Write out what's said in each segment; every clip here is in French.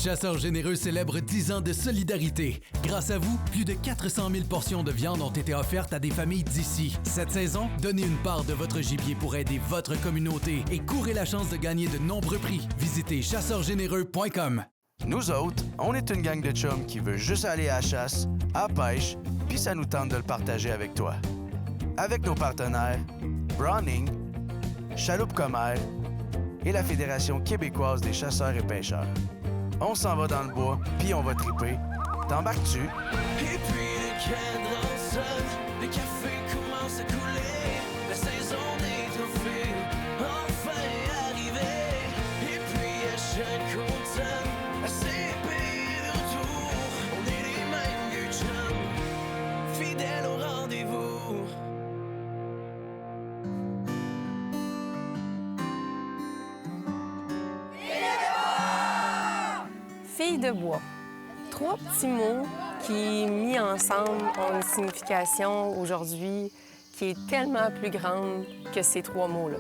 Chasseurs Généreux célèbre 10 ans de solidarité. Grâce à vous, plus de 400 000 portions de viande ont été offertes à des familles d'ici. Cette saison, donnez une part de votre gibier pour aider votre communauté et courez la chance de gagner de nombreux prix. Visitez chasseurgénéreux.com. Nous autres, on est une gang de chums qui veut juste aller à la chasse, à la pêche, puis ça nous tente de le partager avec toi. Avec nos partenaires, Browning, Chaloupe Commère et la Fédération québécoise des chasseurs et pêcheurs. On s'en va dans le bois, puis on va triper. T'embarques-tu? Et puis le cadre sonne, le café commence à couler, la saison des trophées enfin arrivée. Et puis à chaque automne, à ces pays de retour, on est les mêmes vieux chums, fidèles au rendez-vous. Filles de bois. 3 petits mots qui, mis ensemble, ont une signification aujourd'hui qui est tellement plus grande que ces 3 mots-là.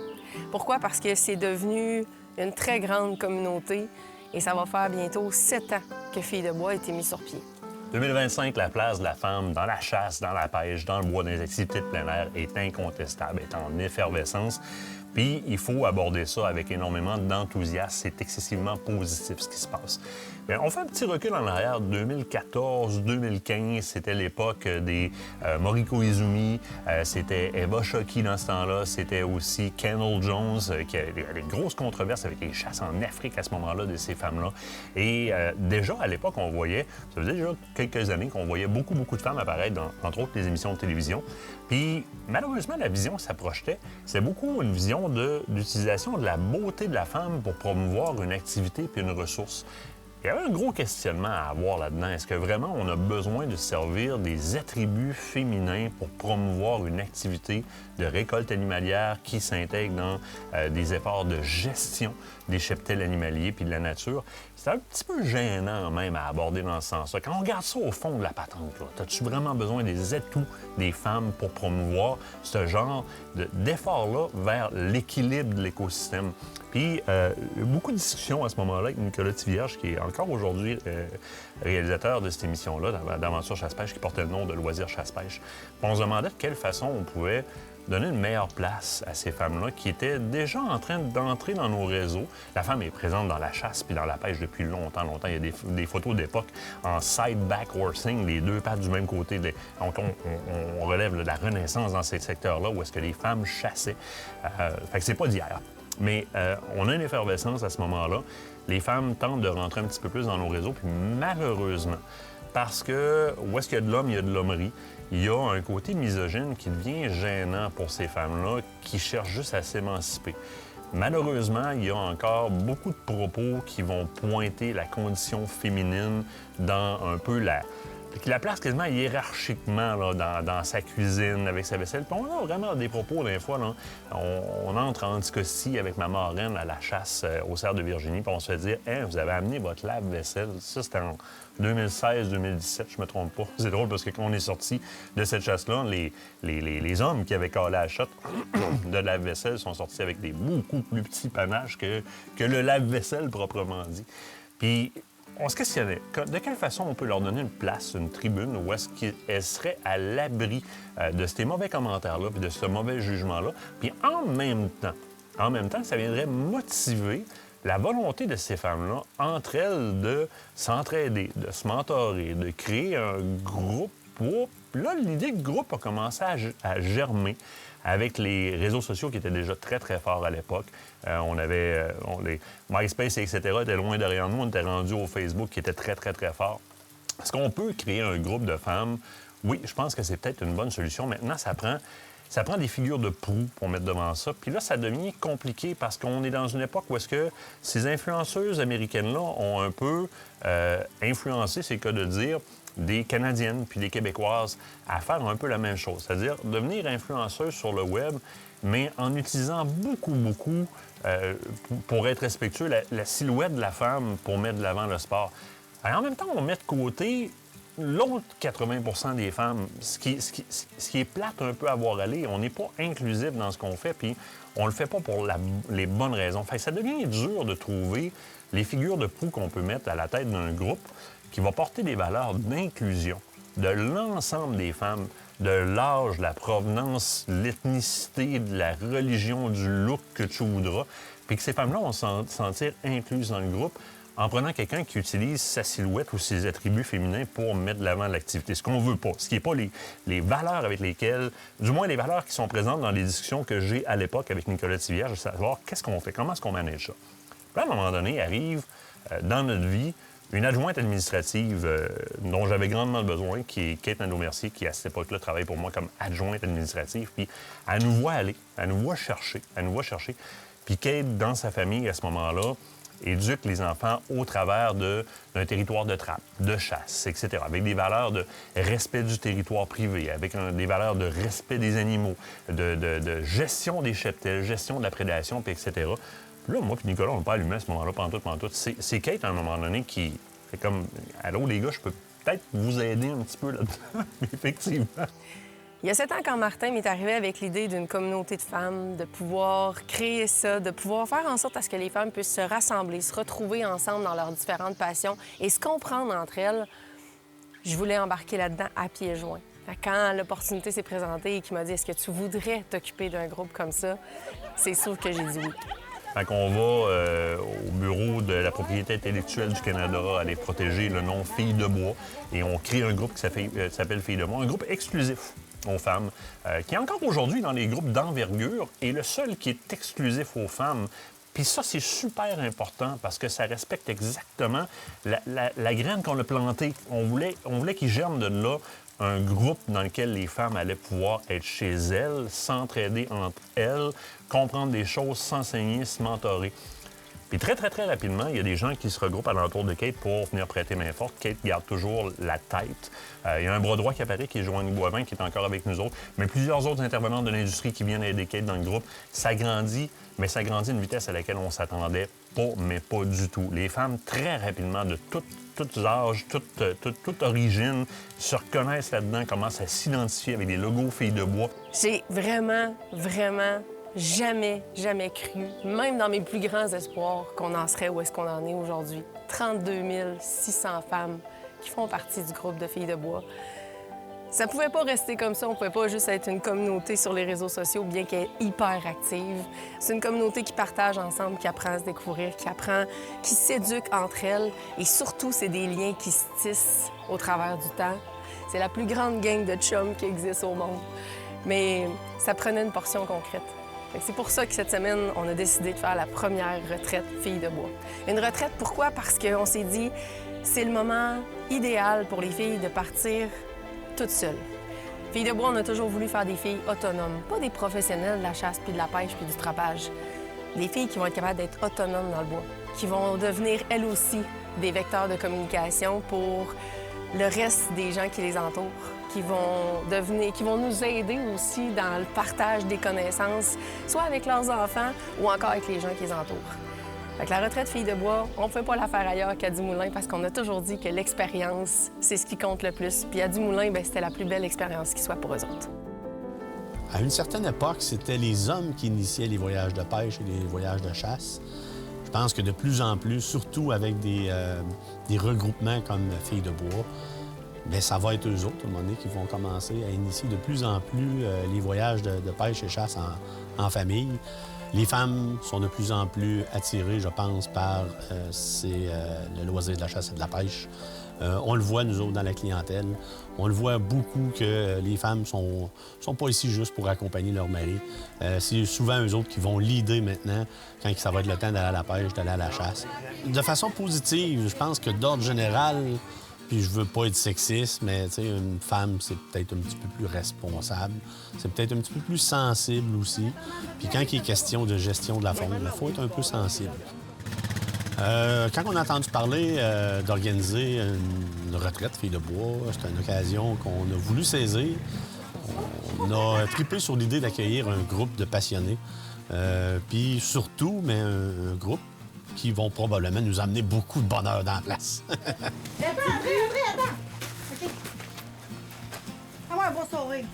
Pourquoi? Parce que c'est devenu une très grande communauté et ça va faire bientôt 7 ans que Filles de bois a été mis sur pied. 2025, la place de la femme dans la chasse, dans la pêche, dans le bois, dans les activités de plein air est incontestable, est en effervescence. Puis, il faut aborder ça avec énormément d'enthousiasme. C'est excessivement positif, ce qui se passe. Bien, on fait un petit recul en arrière. 2014-2015, c'était l'époque des Moriko Izumi, c'était Eva Shoki dans ce temps-là, c'était aussi Kendall Jones, qui a des grosses controverses avec les chasses en Afrique à ce moment-là de ces femmes-là. Et déjà, à l'époque, on voyait, ça faisait déjà quelques années qu'on voyait beaucoup de femmes apparaître dans, entre autres, les émissions de télévision. Puis, malheureusement, la vision que ça projetait, c'est beaucoup une vision d'utilisation de la beauté de la femme pour promouvoir une activité puis une ressource. Il y avait un gros questionnement à avoir là-dedans. Est-ce que vraiment on a besoin de servir des attributs féminins pour promouvoir une activité de récolte animalière qui s'intègre dans des efforts de gestion des cheptels animaliers puis de la nature? C'est un petit peu gênant même à aborder dans ce sens-là. Quand on regarde ça au fond de la patente, as-tu vraiment besoin des atouts des femmes pour promouvoir ce genre d'efforts-là vers l'équilibre de l'écosystème? Puis, il y a beaucoup de discussions à ce moment-là avec Nicolas Tivierge, qui est encore aujourd'hui réalisateur de cette émission-là, d'Aventure Chasse-Pêche, qui portait le nom de Loisirs Chasse-Pêche. On se demandait de quelle façon on pouvait donner une meilleure place à ces femmes-là qui étaient déjà en train d'entrer dans nos réseaux. La femme est présente dans la chasse puis dans la pêche depuis longtemps. Il y a des photos d'époque en side-back horsing, les 2 pattes du même côté. Donc, on relève de la renaissance dans ces secteurs-là où est-ce que les femmes chassaient. Fait que c'est pas d'hier. Mais on a une effervescence à ce moment-là. Les femmes tentent de rentrer un petit peu plus dans nos réseaux, puis malheureusement, parce que où est-ce qu'il y a de l'homme, il y a de l'hommerie. Il y a un côté misogyne qui devient gênant pour ces femmes-là qui cherchent juste à s'émanciper. Malheureusement, il y a encore beaucoup de propos qui vont pointer la condition féminine dans un peu qui la place quasiment hiérarchiquement là, dans sa cuisine, avec sa vaisselle. Puis on a vraiment des propos, des fois, là, on entre en discussion avec ma marraine à la chasse au cerf de Virginie, puis on se fait dire « Hein, vous avez amené votre lave-vaisselle. » Ça, c'était en 2016-2017, je me trompe pas. C'est drôle parce que quand on est sorti de cette chasse-là, les hommes qui avaient calé la shot de lave-vaisselle sont sortis avec des beaucoup plus petits panaches que le lave-vaisselle proprement dit. Puis on se questionnait, de quelle façon on peut leur donner une place, une tribune, où est-ce qu'elles seraient à l'abri de ces mauvais commentaires-là, puis de ce mauvais jugement-là, puis en même temps, ça viendrait motiver la volonté de ces femmes-là, entre elles, de s'entraider, de se mentorer, de créer un groupe. Là, l'idée de groupe a commencé à germer avec les réseaux sociaux qui étaient déjà très, très forts à l'époque. Les MySpace, etc. étaient loin derrière nous. On était rendu au Facebook qui était très, très, très fort. Est-ce qu'on peut créer un groupe de femmes? Oui, je pense que c'est peut-être une bonne solution. Maintenant, ça prend des figures de proue pour mettre devant ça. Puis là, ça devient compliqué parce qu'on est dans une époque où est-ce que ces influenceuses américaines-là ont un peu influencé, c'est le cas de dire, des Canadiennes puis des Québécoises à faire un peu la même chose, c'est-à-dire devenir influenceuse sur le web, mais en utilisant beaucoup, pour être respectueux, la silhouette de la femme pour mettre de l'avant le sport. Alors, en même temps, on met de côté l'autre 80 des femmes, ce qui est plate un peu à voir aller. On n'est pas inclusif dans ce qu'on fait, puis on le fait pas pour les bonnes raisons. Fait que ça devient dur de trouver les figures de proue qu'on peut mettre à la tête d'un groupe qui va porter des valeurs d'inclusion de l'ensemble des femmes, de l'âge, de la provenance, l'ethnicité, de la religion, du look que tu voudras, puis que ces femmes-là vont se sentir incluses dans le groupe en prenant quelqu'un qui utilise sa silhouette ou ses attributs féminins pour mettre de l'avant l'activité. Ce qu'on veut pas, ce qui n'est pas les valeurs avec lesquelles, du moins les valeurs qui sont présentes dans les discussions que j'ai à l'époque avec Nicolas Thivière, de savoir qu'est-ce qu'on fait, comment est-ce qu'on manage ça. Puis à un moment donné, arrive dans notre vie une adjointe administrative dont j'avais grandement besoin, qui est Kate Nadeau-Mercier, qui à cette époque-là travaille pour moi comme adjointe administrative. Puis elle nous voit aller, elle nous voit chercher. Puis Kate, dans sa famille, à ce moment-là, éduque les enfants au travers d'un territoire de trappe, de chasse, etc., avec des valeurs de respect du territoire privé, avec des valeurs de respect des animaux, de gestion des cheptels, gestion de la prédation, puis etc. Puis là, moi puis Nicolas, on n'a pas allumé à ce moment-là, pantoute. C'est Kate, à un moment donné, qui fait comme « Allô, les gars, je peux peut-être vous aider un petit peu là-dedans. » Effectivement. Il y a 7 ans, quand Martin m'est arrivé avec l'idée d'une communauté de femmes, de pouvoir créer ça, de pouvoir faire en sorte à ce que les femmes puissent se rassembler, se retrouver ensemble dans leurs différentes passions et se comprendre entre elles, je voulais embarquer là-dedans à pieds joints. Quand l'opportunité s'est présentée et qu'il m'a dit « Est-ce que tu voudrais t'occuper d'un groupe comme ça? » C'est sûr que j'ai dit oui. Fait qu'on va au bureau de la propriété intellectuelle du Canada aller protéger le nom Filles de bois et on crée un groupe qui s'appelle Filles de bois, un groupe exclusif aux femmes, qui est encore aujourd'hui dans les groupes d'envergure et le seul qui est exclusif aux femmes. Puis ça, c'est super important parce que ça respecte exactement la graine qu'on a plantée. On voulait qu'il germe de là un groupe dans lequel les femmes allaient pouvoir être chez elles, s'entraider entre elles, comprendre des choses, s'enseigner, se mentorer. Puis très rapidement, il y a des gens qui se regroupent alentour de Kate pour venir prêter main forte. Kate garde toujours la tête. Il y a un bras droit qui apparaît, qui est Joanie Boivin, qui est encore avec nous autres. Mais plusieurs autres intervenants de l'industrie qui viennent aider Kate dans le groupe. Ça grandit, mais ça grandit à une vitesse à laquelle on s'attendait pas, mais pas du tout. Les femmes, très rapidement, de tous âges, toute origine, se reconnaissent là-dedans, commencent à s'identifier avec des logos Filles de bois. J'ai vraiment jamais cru, même dans mes plus grands espoirs, qu'on en serait où est-ce qu'on en est aujourd'hui. 32 600 femmes qui font partie du groupe de Filles de bois. Ça pouvait pas rester comme ça. On pouvait pas juste être une communauté sur les réseaux sociaux, bien qu'elle est hyper active. C'est une communauté qui partage ensemble, qui apprend à se découvrir, qui s'éduque entre elles. Et surtout, c'est des liens qui se tissent au travers du temps. C'est la plus grande gang de chums qui existe au monde. Mais ça prenait une portion concrète. C'est pour ça que cette semaine, on a décidé de faire la première retraite Filles de bois. Une retraite, pourquoi? Parce qu'on s'est dit, c'est le moment idéal pour les filles de partir toutes seules. Filles de bois, on a toujours voulu faire des filles autonomes, pas des professionnels de la chasse, puis de la pêche, puis du trapage. Des filles qui vont être capables d'être autonomes dans le bois, qui vont devenir, elles aussi, des vecteurs de communication pour le reste des gens qui les entourent, qui vont nous aider aussi dans le partage des connaissances, soit avec leurs enfants ou encore avec les gens qui les entourent. Fait que la retraite Filles de bois, on ne peut pas la faire ailleurs qu'à Dumoulin parce qu'on a toujours dit que l'expérience, c'est ce qui compte le plus. Puis à Dumoulin, c'était la plus belle expérience qui soit pour eux autres. À une certaine époque, c'était les hommes qui initiaient les voyages de pêche et les voyages de chasse. Je pense que de plus en plus, surtout avec des regroupements comme Filles de bois, bien, ça va être eux autres, à un moment donné, qui vont commencer à initier de plus en plus les voyages de pêche et chasse en famille. Les femmes sont de plus en plus attirées, je pense, par le loisir de la chasse et de la pêche. On le voit, nous autres, dans la clientèle. On le voit beaucoup que les femmes sont pas ici juste pour accompagner leur mari. C'est souvent eux autres qui vont leader maintenant quand ça va être le temps d'aller à la pêche, d'aller à la chasse. De façon positive, je pense que d'ordre général, puis je veux pas être sexiste, mais une femme, c'est peut-être un petit peu plus responsable. C'est peut-être un petit peu plus sensible aussi. Puis quand il est question de gestion de la faune, il faut être un peu sensible. Quand on a entendu parler d'organiser une retraite Filles de bois, c'était une occasion qu'on a voulu saisir. On a trippé sur l'idée d'accueillir un groupe de passionnés. Puis surtout, mais un groupe qui vont probablement nous amener beaucoup de bonheur dans la place. Attends! OK. Ah ouais, bon sourire.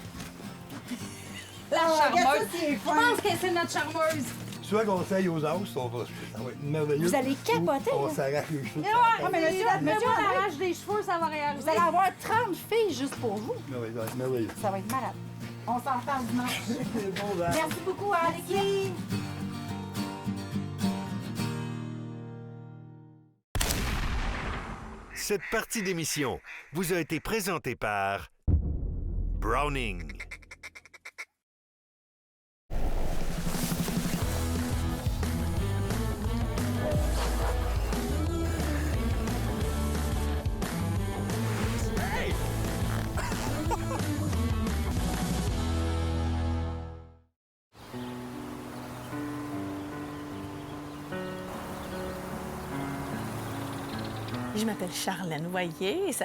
La Oh, charmeuse. regarde ça, c'est Je fun. pense que c'est notre charmeuse. Soit conseil aux os, ça va être merveilleux. Vous allez capoter, On là. s'arrache les cheveux. Ah, mais monsieur on arrache des cheveux, ça va réarriver. Vous allez avoir 30 filles juste pour vous. Ça va être merveilleux. Ça va être malade. On s'en parle dimanche. Bon, ben. Merci beaucoup à l'équipe. Cette partie d'émission vous a été présentée par Browning. Je m'appelle Charlène, vous voyez, et ça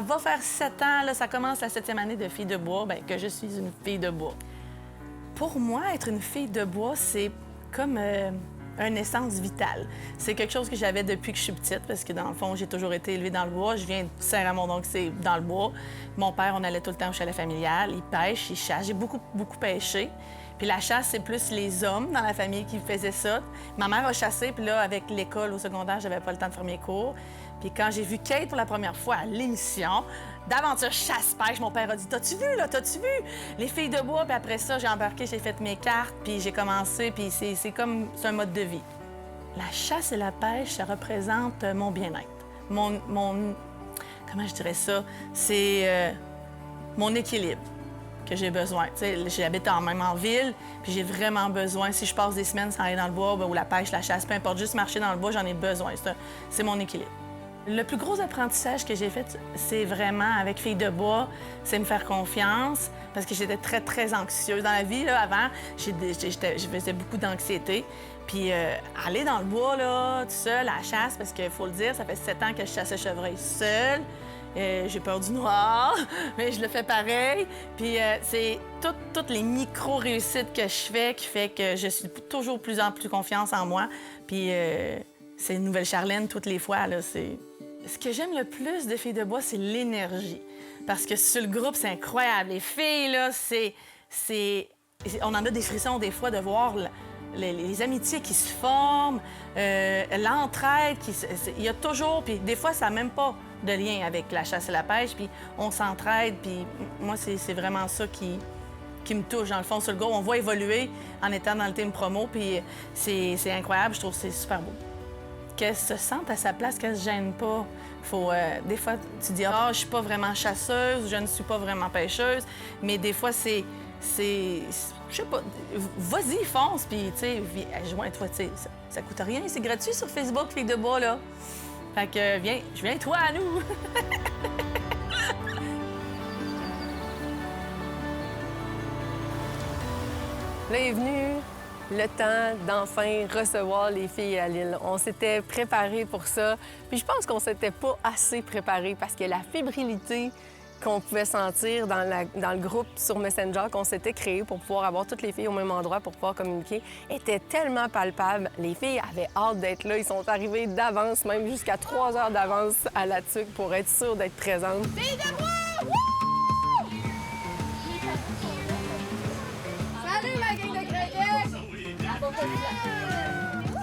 va faire 7 ans, là, ça commence la 7e année de fille de bois, bien, que je suis une fille de bois. Pour moi, être une fille de bois, c'est comme une essence vitale. C'est quelque chose que j'avais depuis que je suis petite, parce que dans le fond, j'ai toujours été élevée dans le bois. Je viens de Saint-Ramon, donc c'est dans le bois. Mon père, on allait tout le temps au chalet familial, il pêche, il chasse. J'ai beaucoup pêché. Puis la chasse, c'est plus les hommes dans la famille qui faisaient ça. Ma mère a chassé, puis là, avec l'école au secondaire, j'avais pas le temps de faire mes cours. Puis quand j'ai vu Kate pour la première fois à l'émission d'Aventure Chasse-Pêche, mon père a dit « T'as-tu vu, là? T'as-tu vu? Les filles de bois? » Puis après ça, j'ai embarqué, j'ai fait mes cartes, puis j'ai commencé, puis c'est un mode de vie. La chasse et la pêche, ça représente mon bien-être. Comment je dirais ça? C'est mon équilibre que j'ai besoin. J'habite même en ville, puis j'ai vraiment besoin, si je passe des semaines sans aller dans le bois, ou la pêche, la chasse, peu importe, juste marcher dans le bois, j'en ai besoin. C'est mon équilibre. Le plus gros apprentissage que j'ai fait, c'est vraiment avec Filles de bois, c'est me faire confiance, parce que j'étais très, très anxieuse. Dans la vie, là, avant, je faisais beaucoup d'anxiété. Puis aller dans le bois, là, tout seul, à la chasse, parce qu'il faut le dire, ça fait 7 ans que je chassais chevreuil seule. J'ai peur du noir, mais je le fais pareil. Puis c'est toutes les micro-réussites que je fais qui fait que je suis toujours plus en plus confiance en moi. Puis c'est une nouvelle Charlène toutes les fois, là, c'est... Ce que j'aime le plus de Filles de bois, c'est l'énergie. Parce que sur le groupe, c'est incroyable. Les filles, là, on en a des frissons des fois de voir les amitiés qui se forment, l'entraide, il y a toujours... Puis des fois, ça n'a même pas de lien avec la chasse et la pêche, puis on s'entraide, puis moi, c'est vraiment ça qui me touche. Dans le fond, sur le groupe, on voit évoluer en étant dans le team promo, puis c'est incroyable, je trouve que c'est super beau. Qu'elle se sente à sa place, qu'elle se gêne pas. Des fois, tu dis « Ah, je suis pas vraiment chasseuse, je ne suis pas vraiment pêcheuse », mais des fois, c'est je sais pas, vas-y, fonce, puis tu sais, joins-toi, tu sais, ça coûte rien, c'est gratuit sur Facebook, Filles de bois, là. Fait que viens toi à nous. Là est venu le temps d'enfin recevoir les filles à l'île. On s'était préparé pour ça, puis je pense qu'on s'était pas assez préparé parce que la fébrilité qu'on pouvait sentir dans le groupe sur Messenger qu'on s'était créé pour pouvoir avoir toutes les filles au même endroit pour pouvoir communiquer était tellement palpable. Les filles avaient hâte d'être là. Ils sont arrivés d'avance, même jusqu'à 3 heures d'avance à la tuque pour être sûrs d'être présentes. Filles de bois! Salut, ma gang de croquettes!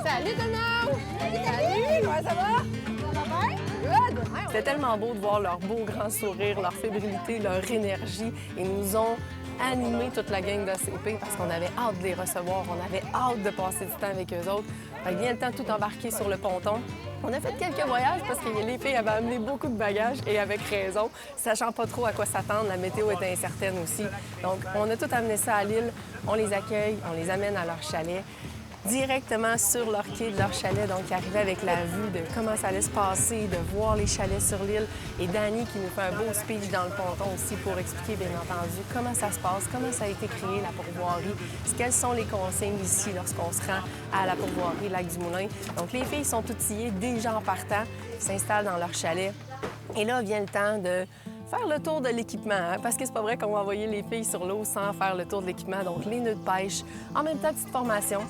Salut tout le monde! Salut! Comment ça va? Ça va bien? Good! C'était tellement beau de voir leur beau grand sourire, leur fébrilité, leur énergie. Ils nous ont animé toute la gang d'ACP parce qu'on avait hâte de les recevoir, on avait hâte de passer du temps avec eux autres. Fait que vient le temps de tout embarquer sur le ponton. On a fait quelques voyages parce que les filles avaient amené beaucoup de bagages et avec raison, sachant pas trop à quoi s'attendre. La météo était incertaine aussi. Donc, on a tout amené ça à l'île. On les accueille, on les amène à leur chalet, directement sur leur quai de leur chalet. Donc, ils arrivaient avec la vue de comment ça allait se passer, de voir les chalets sur l'île. Et Dani qui nous fait un beau speech dans le ponton aussi pour expliquer, bien entendu, comment ça se passe, comment ça a été créé, la pourvoirie, quelles sont les consignes ici lorsqu'on se rend à la pourvoirie Lac-du-Moulin. Donc, les filles sont outillées déjà en partant, s'installent dans leur chalet. Et là, vient le temps de faire le tour de l'équipement, hein, parce que c'est pas vrai qu'on va envoyer les filles sur l'eau sans faire le tour de l'équipement. Donc, les nœuds de pêche, en même temps, petite formation.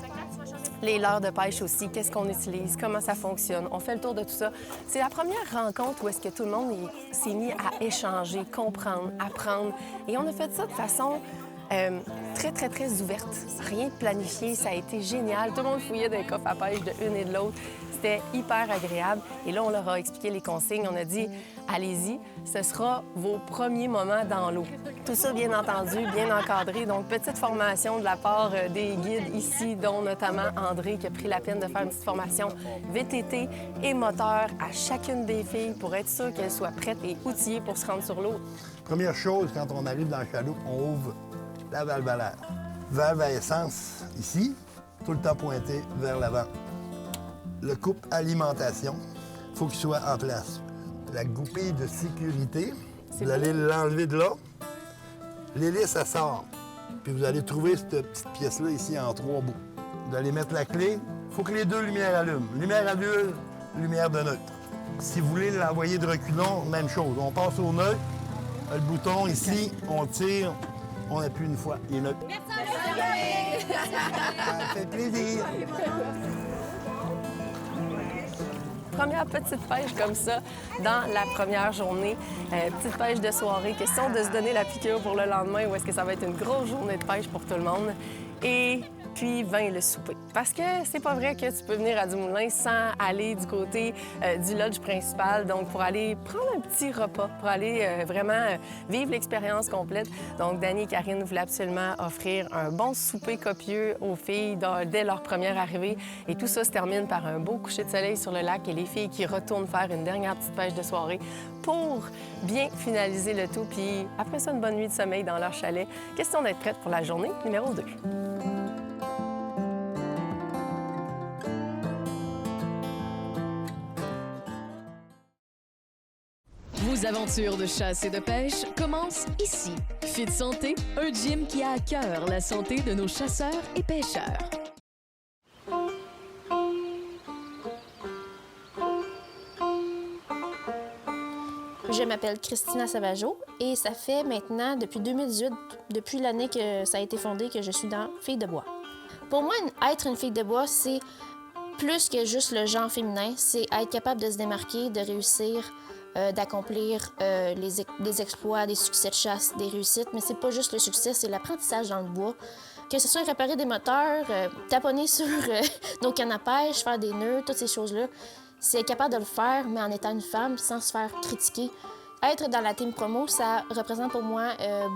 Les leurres de pêche aussi, qu'est-ce qu'on utilise, comment ça fonctionne. On fait le tour de tout ça. C'est la première rencontre où est-ce que tout le monde s'est mis à échanger, comprendre, apprendre. Et on a fait ça de façon Très, très, très ouverte. Rien de planifié. Ça a été génial. Tout le monde fouillait des coffres à pêche de une et de l'autre. C'était hyper agréable. Et là, on leur a expliqué les consignes. On a dit, allez-y, ce sera vos premiers moments dans l'eau. Tout ça, bien entendu, bien encadré. Donc, petite formation de la part des guides ici, dont notamment André, qui a pris la peine de faire une petite formation VTT et moteur à chacune des filles pour être sûr qu'elles soient prêtes et outillées pour se rendre sur l'eau. Première chose, quand on arrive dans le chaloupe, on ouvre la valve à l'air. Valve à essence, ici, tout le temps pointé vers l'avant. Le couple alimentation, il faut qu'il soit en place. La goupille de sécurité, vous allez l'enlever de là. L'hélice, ça sort. Puis vous allez trouver cette petite pièce-là ici en 3 bouts. Vous allez mettre la clé. Il faut que les 2 lumières allument. Lumière adulte, lumière de neutre. Si vous voulez l'envoyer de reculons, même chose. On passe au neutre. Le bouton ici, on tire, on appuie une fois. Il est neutre. Ça fait plaisir. Première petite pêche comme ça dans la première journée. Petite pêche de soirée. Question de se donner la piqûre pour le lendemain ou est-ce que ça va être une grosse journée de pêche pour tout le monde. Et puis vint le souper. Parce que c'est pas vrai que tu peux venir à Dumoulin sans aller du côté du lodge principal. Donc, pour aller prendre un petit repas, pour aller vraiment vivre l'expérience complète. Donc, Dany et Karine voulaient absolument offrir un bon souper copieux aux filles dès leur première arrivée. Et tout ça se termine par un beau coucher de soleil sur le lac et les filles qui retournent faire une dernière petite pêche de soirée pour bien finaliser le tout. Puis après ça, une bonne nuit de sommeil dans leur chalet. Question d'être prête pour la journée numéro 2. Vos aventures de chasse et de pêche commencent ici. Fit Santé, un gym qui a à cœur la santé de nos chasseurs et pêcheurs. Je m'appelle Christina Savageau et ça fait maintenant, depuis 2018, depuis l'année que ça a été fondé, que je suis dans Filles de bois. Pour moi, être une fille de bois, c'est plus que juste le genre féminin. C'est être capable de se démarquer, de réussir, d'accomplir des exploits, des succès de chasse, des réussites. Mais c'est pas juste le succès, c'est l'apprentissage dans le bois. Que ce soit réparer des moteurs, taponner sur nos cannes à pêche, faire des nœuds, toutes ces choses-là. C'est être capable de le faire, mais en étant une femme, sans se faire critiquer. Être dans la team promo, ça représente pour moi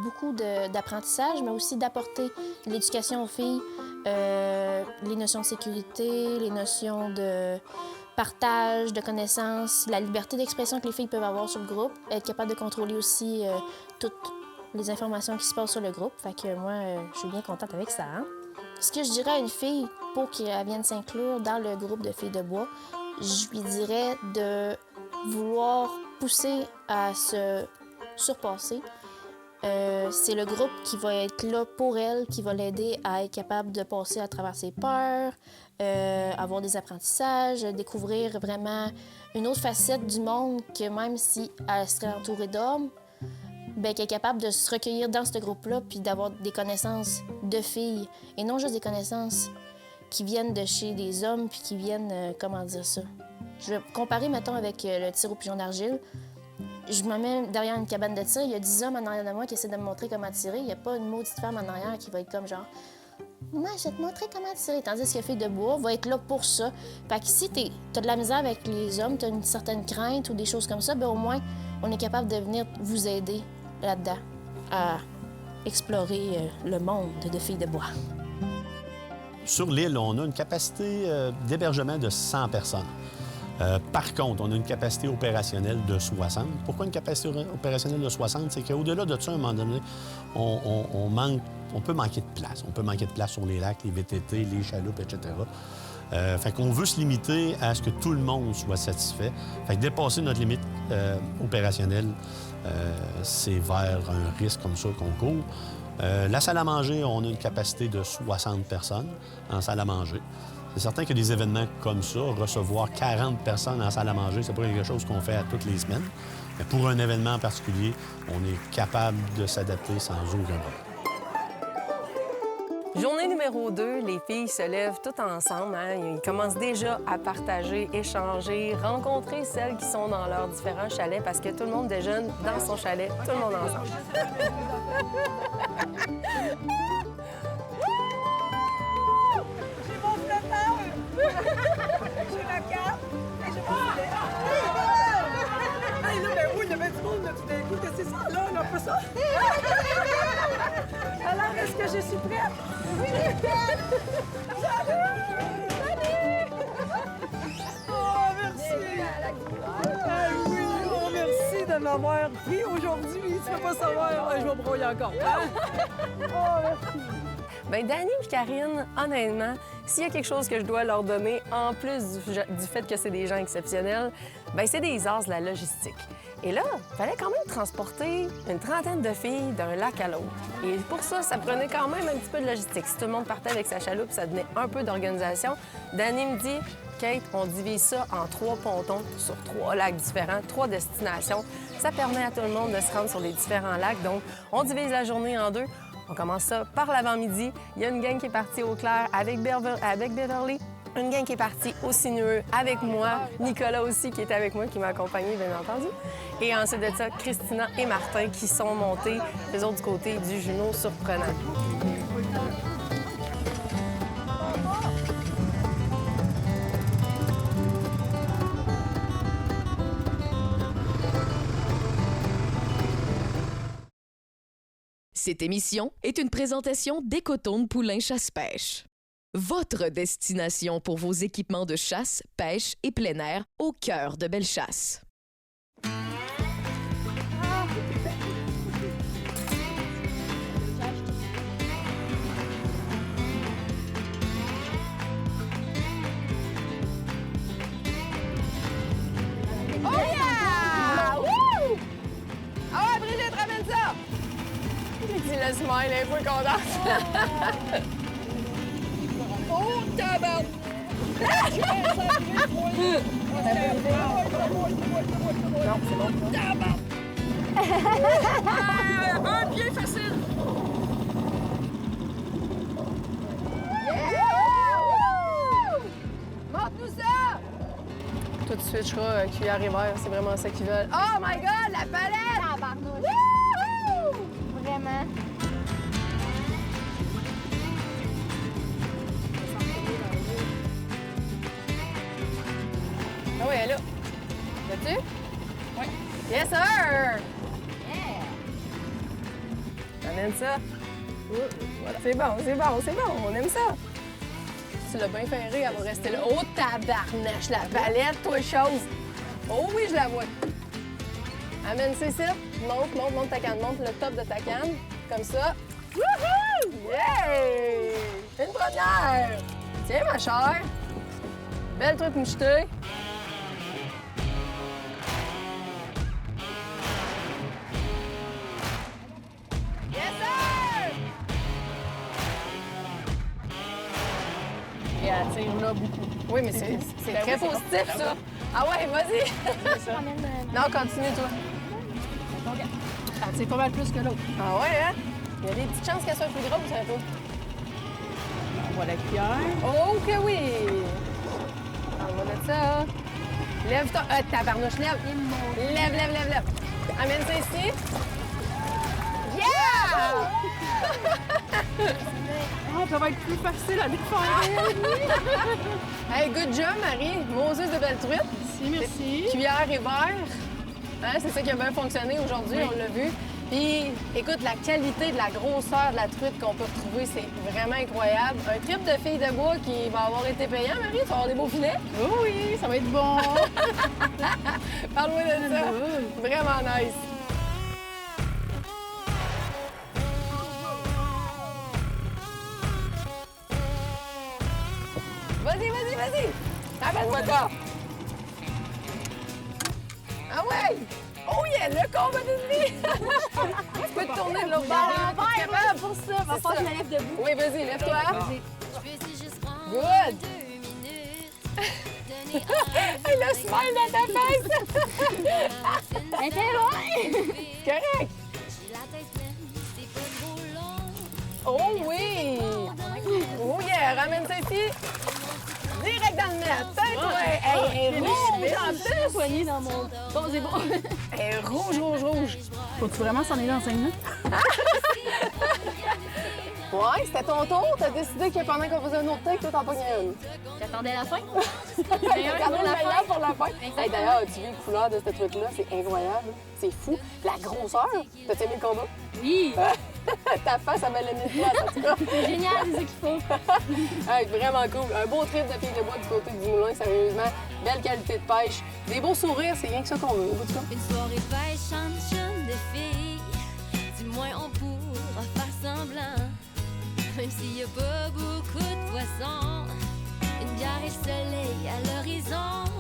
beaucoup d'apprentissage, mais aussi d'apporter l'éducation aux filles, les notions de sécurité, les notions de partage, de connaissances, la liberté d'expression que les filles peuvent avoir sur le groupe, être capable de contrôler aussi toutes les informations qui se passent sur le groupe. Fait que moi, je suis bien contente avec ça. Hein? Ce que je dirais à une fille pour qu'elle vienne s'inclure dans le groupe de filles de bois, je lui dirais de vouloir pousser à se surpasser. C'est le groupe qui va être là pour elle, qui va l'aider à être capable de passer à travers ses peurs, avoir des apprentissages, découvrir vraiment une autre facette du monde que même si elle serait entourée d'hommes, bien qu'elle est capable de se recueillir dans ce groupe-là puis d'avoir des connaissances de filles et non juste des connaissances qui viennent de chez des hommes puis qui viennent, comment dire ça? Je vais comparer, mettons, avec le tir au pigeon d'argile. Je me mets derrière une cabane de tir, il y a 10 hommes en arrière de moi qui essaient de me montrer comment tirer. Il n'y a pas une maudite femme en arrière qui va être comme genre « Moi, je vais te montrer comment tirer ». Tandis que la fille de bois va être là pour ça. Fait que si t'as de la misère avec les hommes, t'as une certaine crainte ou des choses comme ça, bien au moins, on est capable de venir vous aider là-dedans à explorer le monde de filles de bois. Sur l'île, on a une capacité d'hébergement de 100 personnes. Par contre, on a une capacité opérationnelle de 60. Pourquoi une capacité opérationnelle de 60? C'est qu'au-delà de ça, à un moment donné, on peut manquer de place. On peut manquer de place sur les lacs, les VTT, les chaloupes, etc. Fait qu'on veut se limiter à ce que tout le monde soit satisfait. Fait que dépasser notre limite opérationnelle, c'est vers un risque comme ça qu'on court. La salle à manger, on a une capacité de 60 personnes en salle à manger. C'est certain que des événements comme ça, recevoir 40 personnes en salle à manger, c'est pas quelque chose qu'on fait à toutes les semaines. Mais pour un événement particulier, on est capable de s'adapter sans aucun problème. Journée numéro 2, les filles se lèvent toutes ensemble. Hein? Ils commencent déjà à partager, échanger, rencontrer celles qui sont dans leurs différents chalets parce que tout le monde déjeune dans son chalet, tout le monde ensemble. J'ai mon flotteur! J'ai la carte et j'ai mon filet. Hey, là, ben oui, il y avait du monde, là, tout d'un coup. Qu'est-ce que c'est ça, là? On a pas ça? Alors, est-ce que je suis prête? Oui, Salut! Oh, merci! Ah oui, oh, merci de m'avoir pris aujourd'hui. Tu peux pas savoir, je vais brouiller encore. Oh, merci! Bien, Danny et Karine, honnêtement, s'il y a quelque chose que je dois leur donner, en plus du fait que c'est des gens exceptionnels, bien, c'est des as de la logistique. Et là, il fallait quand même transporter une trentaine de filles d'un lac à l'autre. Et pour ça, ça prenait quand même un petit peu de logistique. Si tout le monde partait avec sa chaloupe, ça donnait un peu d'organisation. Danny me dit, Kate, on divise ça en 3 pontons sur 3 lacs différents, 3 destinations. Ça permet à tout le monde de se rendre sur les différents lacs. Donc, on divise la journée en 2. On commence ça par l'avant-midi. Il y a une gang qui est partie au clair avec Beverly. Une gang qui est partie au Sinueux avec moi. Nicolas aussi qui était avec moi, qui m'a accompagnée, bien entendu. Et ensuite de ça, Christina et Martin qui sont montés, les autres du côté du Juno surprenant. Cette émission est une présentation d'Écotone Poulain Chasse-Pêche. Votre destination pour vos équipements de chasse, pêche et plein air au cœur de Bellechasse. Oh yeah! Wouh! Ah ouais, Brigitte, ramène ça! J'ai dit le smile est un peu contente. Oh, tabarnak! Non, c'est bon. Tabarnak! Un pied facile! Montre-nous ça! Tout de suite, je crois, cuillère et verre, c'est vraiment ça qu'ils veulent. Oh my God, la palette! Tabarnouche. Vraiment. Ah oui, elle est là. L'as-tu? Oui. Yes, sir! Amène ça. Voilà. C'est bon, c'est bon, c'est bon. On aime ça. Tu l'as bien ferré, elle va rester là. Oh, tabarnache, la palette, toi, chose. Oh oui, je la vois. Amène ça ici. Monte ta canne. Monte le top de ta canne. Comme ça. Wouhou! Yay! Une première! Tiens, ma chère. Belle truc mouchetée. Yes, sir! Et elle tire là beaucoup. Oui, mais c'est Ben très oui, c'est positif, bon. ça. Ah ouais, vas-y. Non, continue, toi. Elle tire pas mal plus que l'autre. Ah ouais, hein? Il y a des petites chances qu'elle soit plus grosse, un peu. On voit la cuillère. Oh que oui! On va mettre ça. Lève toi. Tabarnouche, lève. Lève. Amène ça ici. Yeah! Ah, ça va être plus facile à défaire. Hey, good job, Marie. Moses de belle truite. Merci. Cuillère et verre. Hein, c'est ça qui a bien fonctionné aujourd'hui, on l'a vu. Puis, écoute, la qualité de la grosseur de la truite qu'on peut retrouver, c'est vraiment incroyable. Un trip de filles de bois qui va avoir été payant, Marie. Tu vas avoir des beaux filets. Oh oui, ça va être bon. Parle-moi de ça. Vraiment nice. Vas-y. Amène-moi ça. Ah ouais! Oh yeah, le combat d'ennemi! Tu peux te tourner de l'autre bord. L'envers, pour ça. Va falloir que je me lève debout. Oui, vas-y, lève-toi. Good! Hey, le smile dans ta face! Elle était loin! Correct! Oh oui! Oh yeah, ramène ça ici! Direct dans le net! Toi, elle est rouge en plus! Poignée dans mon... Bon, c'est bon. Elle est rouge. Faut-tu vraiment s'en aller dans 5 minutes? Ouais, c'était ton tour. T'as décidé que pendant qu'on faisait un autre take, toi, t'en pognais une. J'attendais la fin. Regardez le meilleur pour la fin. Hey, d'ailleurs, as-tu vu les couleurs de ce truc-là? C'est incroyable. C'est fou. La grosseur. T'as aimé le combat? Oui. Ta face, ça m'a l'aimé de place, en tout cas. C'est génial, c'est ça qu'il faut. Hey, vraiment cool. Un beau trip de filles de bois du côté du moulin, sérieusement. Belle qualité de pêche. Des beaux sourires, c'est rien que ça qu'on veut, au bout du compte. Une soirée pêche entre jeunes de filles. Du moins, on pourra faire semblant. Même s'il y a pas beaucoup de poissons. Une bière et le soleil à l'horizon.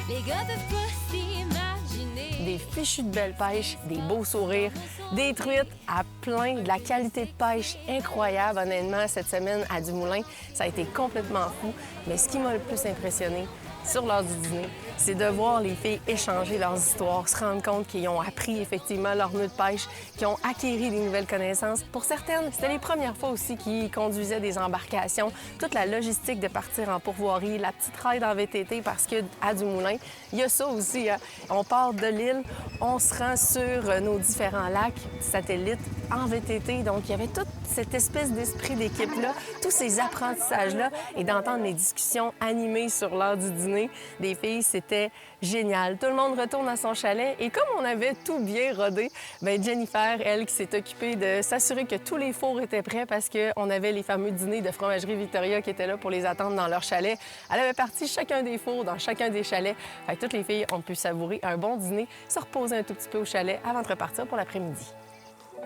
Les gars peuvent pas s'imaginer. Des fichus de belle pêche, des beaux sourires, des truites à plein, de la qualité de pêche incroyable. Honnêtement, cette semaine à Dumoulin, ça a été complètement fou. Mais ce qui m'a le plus impressionné sur l'heure du dîner, c'est de voir les filles échanger leurs histoires, se rendre compte qu'ils ont appris effectivement leur nœud de pêche, qu'ils ont acquéri des nouvelles connaissances. Pour certaines, c'était les premières fois aussi qu'ils conduisaient des embarcations, toute la logistique de partir en pourvoirie, la petite ride en VTT parce qu'à Dumoulin, il y a ça aussi. Hein? On part de l'île, on se rend sur nos différents lacs, satellites, en VTT. Donc, il y avait toute cette espèce d'esprit d'équipe-là, tous ces apprentissages-là et d'entendre les discussions animées sur l'heure du dîner des filles, c'était génial. Tout le monde retourne à son chalet et comme on avait tout bien rodé, bien Jennifer, elle, qui s'est occupée de s'assurer que tous les fours étaient prêts parce qu'on avait les fameux dîners de Fromagerie Victoria qui étaient là pour les attendre dans leur chalet. Elle avait parti chacun des fours dans chacun des chalets. Fait que toutes les filles ont pu savourer un bon dîner, se reposer un tout petit peu au chalet avant de repartir pour l'après-midi.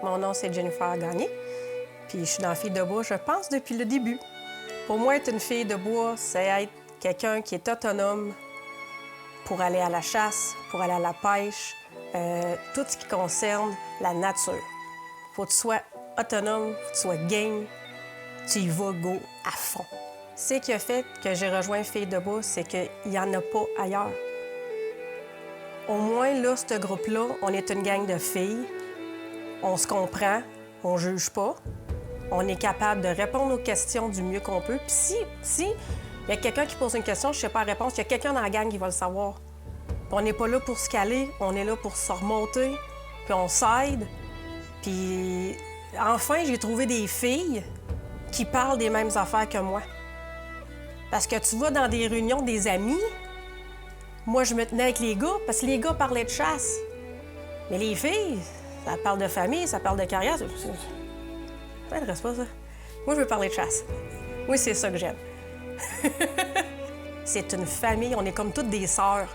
Mon nom, c'est Jennifer Gagné, puis je suis dans Fille de bois, je pense, depuis le début. Pour moi, être une fille de bois, c'est être quelqu'un qui est autonome pour aller à la chasse, pour aller à la pêche, tout ce qui concerne la nature. Faut que tu sois autonome, faut que tu sois game, tu y vas go à fond. Ce qui a fait que j'ai rejoint Fille de bois, c'est qu'il n'y en a pas ailleurs. Au moins, là, ce groupe-là, on est une gang de filles. On se comprend, on juge pas. On est capable de répondre aux questions du mieux qu'on peut. Puis si il y a quelqu'un qui pose une question, je sais pas la réponse, il y a quelqu'un dans la gang qui va le savoir. Puis on n'est pas là pour se caler, on est là pour se remonter, puis on s'aide. Puis enfin, j'ai trouvé des filles qui parlent des mêmes affaires que moi. Parce que tu vas dans des réunions des amis, moi je me tenais avec les gars, parce que les gars parlaient de chasse. Mais les filles, ça parle de famille, ça parle de carrière. Ça m'intéresse pas, ça. Moi, je veux parler de chasse. Oui, c'est ça que j'aime. C'est une famille, on est comme toutes des sœurs.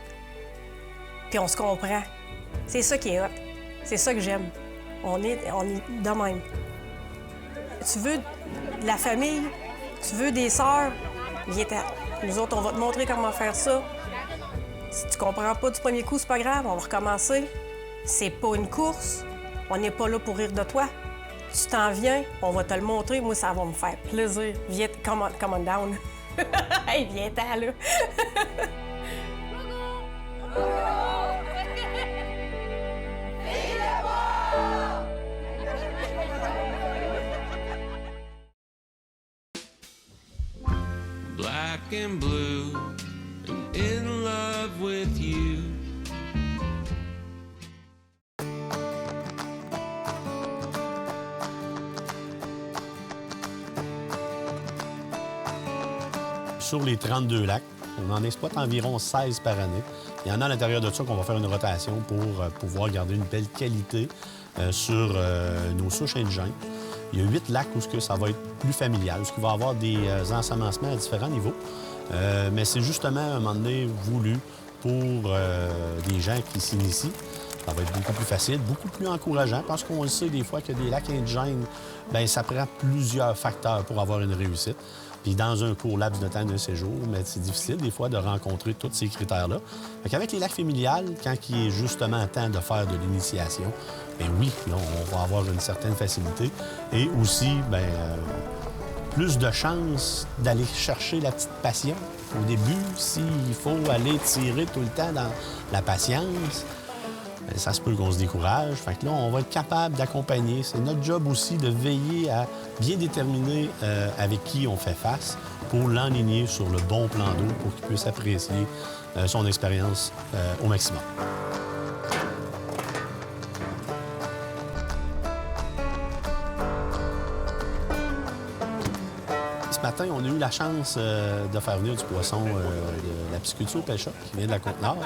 Puis on se comprend. C'est ça qui est hot. C'est ça que j'aime. On est de même. Tu veux de la famille, tu veux des sœurs, viens-t'en. Nous autres, on va te montrer comment faire ça. Si tu comprends pas du premier coup, c'est pas grave, on va recommencer. C'est pas une course. On n'est pas là pour rire de toi. Tu t'en viens, on va te le montrer. Moi, ça va me faire plaisir. Viens, come on down. Hey, viens-t'en, là. Black and blue and in love with you. Sur les 32 lacs, on en exploite environ 16 par année. Il y en a à l'intérieur de ça qu'on va faire une rotation pour pouvoir garder une belle qualité sur nos souches indigènes. Il y a 8 lacs où ça va être plus familial, où il va y avoir des ensemencements à différents niveaux. Mais c'est justement, à un moment donné, voulu pour des gens qui s'initient. Ça va être beaucoup plus facile, beaucoup plus encourageant, parce qu'on le sait des fois que des lacs indigènes, bien, ça prend plusieurs facteurs pour avoir une réussite. Puis dans un court laps de temps d'un séjour, mais c'est difficile des fois de rencontrer tous ces critères-là. Fait qu'avec les lacs familiales, quand il est justement temps de faire de l'initiation, bien oui, là, on va avoir une certaine facilité. Et aussi, bien, plus de chances d'aller chercher la petite passion. Au début, s'il faut aller tirer tout le temps dans la patience, bien, ça se peut qu'on se décourage. Fait que là, on va être capable d'accompagner. C'est notre job aussi de veiller à bien déterminer avec qui on fait face pour l'enligner sur le bon plan d'eau pour qu'il puisse apprécier son expérience au maximum. ce matin, on a eu la chance de faire venir du poisson de la pisciculture Pêche-Shop qui vient de la Côte-Nord.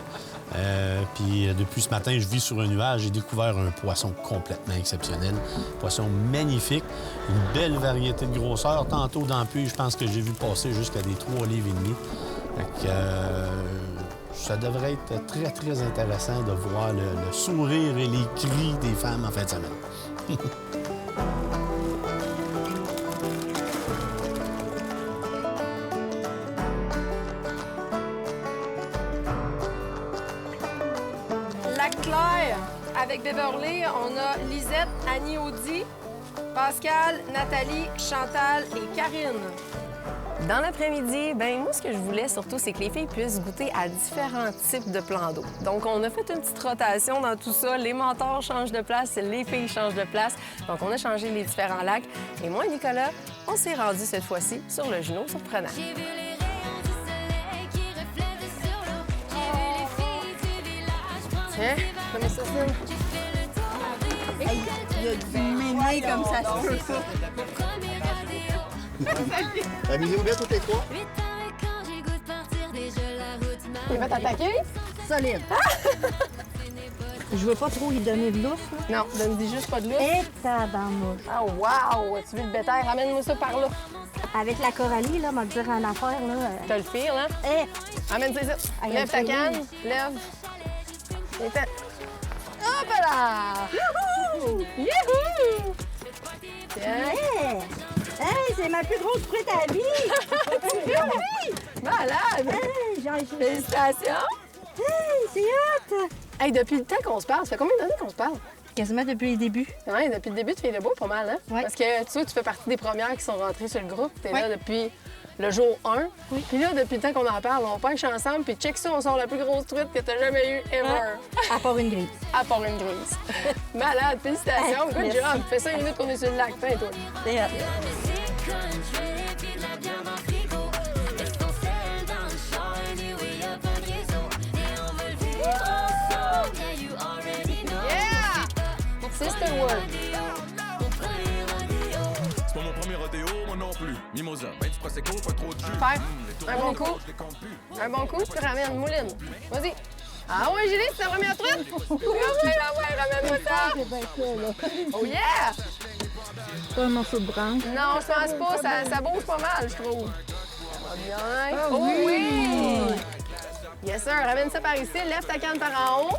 Puis depuis ce matin, je vis sur un nuage. J'ai découvert un poisson complètement exceptionnel. Un poisson magnifique, une belle variété de grosseur. Tantôt dans le puits, je pense que j'ai vu passer jusqu'à des 3 livres et demi. Fait que, ça devrait être très, très intéressant de voir le sourire et les cris des femmes en fin de semaine. Lac-Clair, avec Beverly, on a Lisette, Annie Audi, Pascal, Nathalie, Chantal et Karine. Dans l'après-midi, moi, ce que je voulais surtout, c'est que les filles puissent goûter à différents types de plans d'eau. Donc, on a fait une petite rotation dans tout ça. Les mentors changent de place, les filles changent de place. Donc, on a changé les différents lacs. Et moi et Nicolas, on s'est rendu cette fois-ci sur le Juno Surprenant. Tiens, comme ça, Il y a du méné comme ça se peut, ça. Amusez-vous bien toutes les trois. Il va t'attaquer? Solide. Je veux pas trop y donner de lousse. Non, donne-lui juste pas de lousse. Et tabarnouche. Ah, wow! Tu veux le bétail? Ramène-moi ça par là. Avec la Coralie, là, m'a dire en affaire, là. T'as le fil, hein? Ramène ça ici. Lève ta canne. Lève. Hop là! Youhou! Youhou! Tiens! Hey, c'est ma plus grosse truite à vie! Malade! Hey, félicitations! Hey, c'est hot! Hey, depuis le temps qu'on se parle, ça fait combien d'années qu'on se parle? Quasiment depuis le début. Oui, depuis le début, tu fais le beau pas mal, hein? Ouais. Parce que tu sais, tu fais partie des premières qui sont rentrées sur le groupe. Tu es là depuis le jour 1. Oui. Puis là, depuis le temps qu'on en parle, on pêche ensemble, puis check ça, on sort la plus grosse truite que tu as jamais eue ever. À part une grise. À part une grise. Malade, félicitations, good merci. job. Fais 5 minutes qu'on est sur le lac, toi. C'est hot. Sister World. C'est pas mon premier rodéo, moi non plus. Mimosa, ben du prosecco, pas trop de jus. Faire un bon coup. Un bon coup, tu ramènes mouline. Vas-y. Ah oui, Julie, c'est ta première truite? Ouais, ramène-moi ça. Oh yeah! Pas un morceau de branche. Non, je pense pas. Ça bouge pas mal, je trouve. Ça va bien. Ah, Oh oui! oui! Yes, sir. Ramène ça par ici. Lève ta canne par en haut.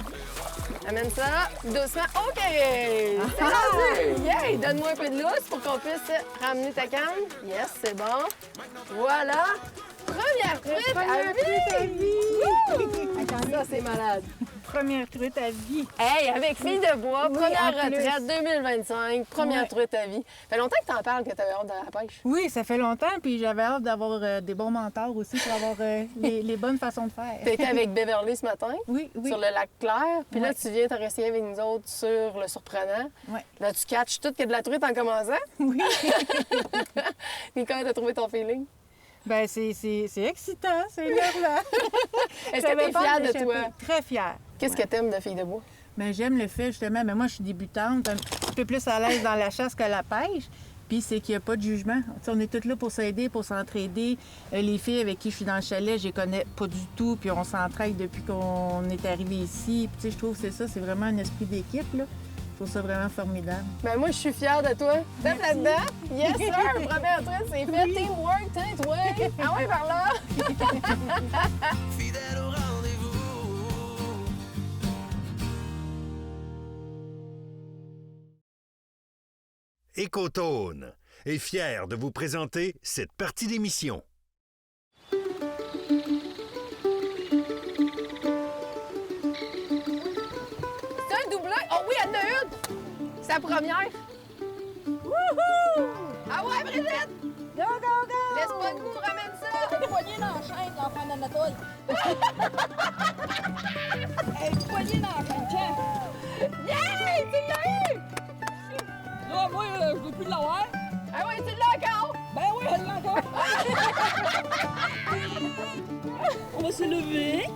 Amène ça doucement. OK! C'est rendu! Yeah! Donne-moi un peu de lousse pour qu'on puisse ramener ta canne. Yes, c'est bon. Voilà. Première truite à vie! Ça, c'est malade. Première truite à vie. Hey, avec Fille de bois, Oui, première en plus. retraite 2025, première Ouais. truite à vie. Ça fait longtemps que t'en parles que t'avais hâte de la pêche. Oui, ça fait longtemps, puis j'avais hâte d'avoir des bons mentors aussi pour avoir les bonnes façons de faire. T'étais avec Beverly ce matin, oui. sur le lac Clair. Puis là, Ouais. tu viens te réessayer avec nous autres sur le Surprenant. Ouais. Là, tu catches tout qu'il y a de la truite en commençant. Oui. Puis comment t'as trouvé ton feeling? Ben c'est excitant, c'est énervant. Est-ce que t'es fière de toi? Très fière. Qu'est-ce que t'aimes de Fille de bois? Ben, j'aime le fait, justement, mais moi, je suis débutante, un petit peu plus à l'aise dans la chasse que la pêche. Puis c'est qu'il n'y a pas de jugement. Tu sais, on est toutes là pour s'aider, pour s'entraider. Les filles avec qui je suis dans le chalet, je les connais pas du tout, puis on s'entraide depuis qu'on est arrivé ici. Puis tu sais, je trouve que c'est ça, c'est vraiment un esprit d'équipe, là. Je trouve ça vraiment formidable. Ben moi, je suis fière de toi. Tape là-dedans. Yes, sir! Première truite, c'est fait. Teamwork, tiens, toi. Ah ouais, par là. Fidèle au rendez-vous. Écotone est fier de vous présenter cette partie d'émission. C'est un doublé. Oh oui, elle en a une. C'est la première. Wouhou! Ah ouais, Brigitte! Go, go, go! Laisse-moi le goût, ramène ça. Poignée dans la chaîne, l'enfant d'Anatole. Hey, poignée dans la chaîne, tiens. Yeah! Tu l'as eu! Là, moi, je veux plus l'avoir. Ah ouais, tu l'as encore? Ben oui, elle l'a encore. On va se lever.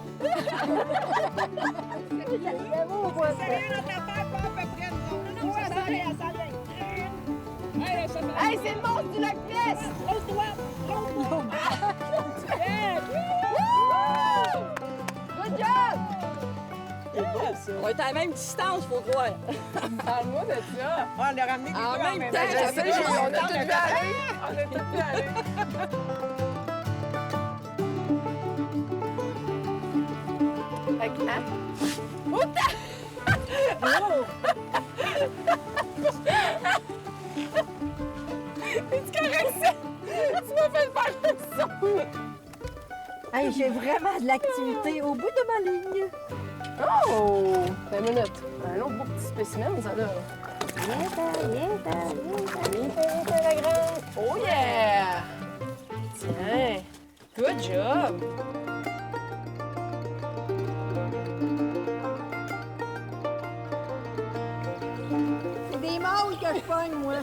Sérieux, notre affaire, pas à peu près, nous autres. Non, ça s'en vient, ça s'en vient. Hey, Hey, c'est le monstre du lac Ness! Trompe-toi! Trompe-toi! Good job! C'est beau, ça. On est à la même distance, faut croire. Parle-moi de ça. On l'a ramené des En deux même temps, je sais, on a tout vu aller. On a tout vu aller. Fait que, hein? Outa! C'est correct, ça? Tu m'as fait faire ça! Hey, j'ai vraiment de l'activité au bout de ma ligne. Oh! Ben, une minute. Un autre beau petit spécimen, ça, là. Viens, la grande. Oh yeah! Tiens! Good job! C'est des mâles que je pogne, moi.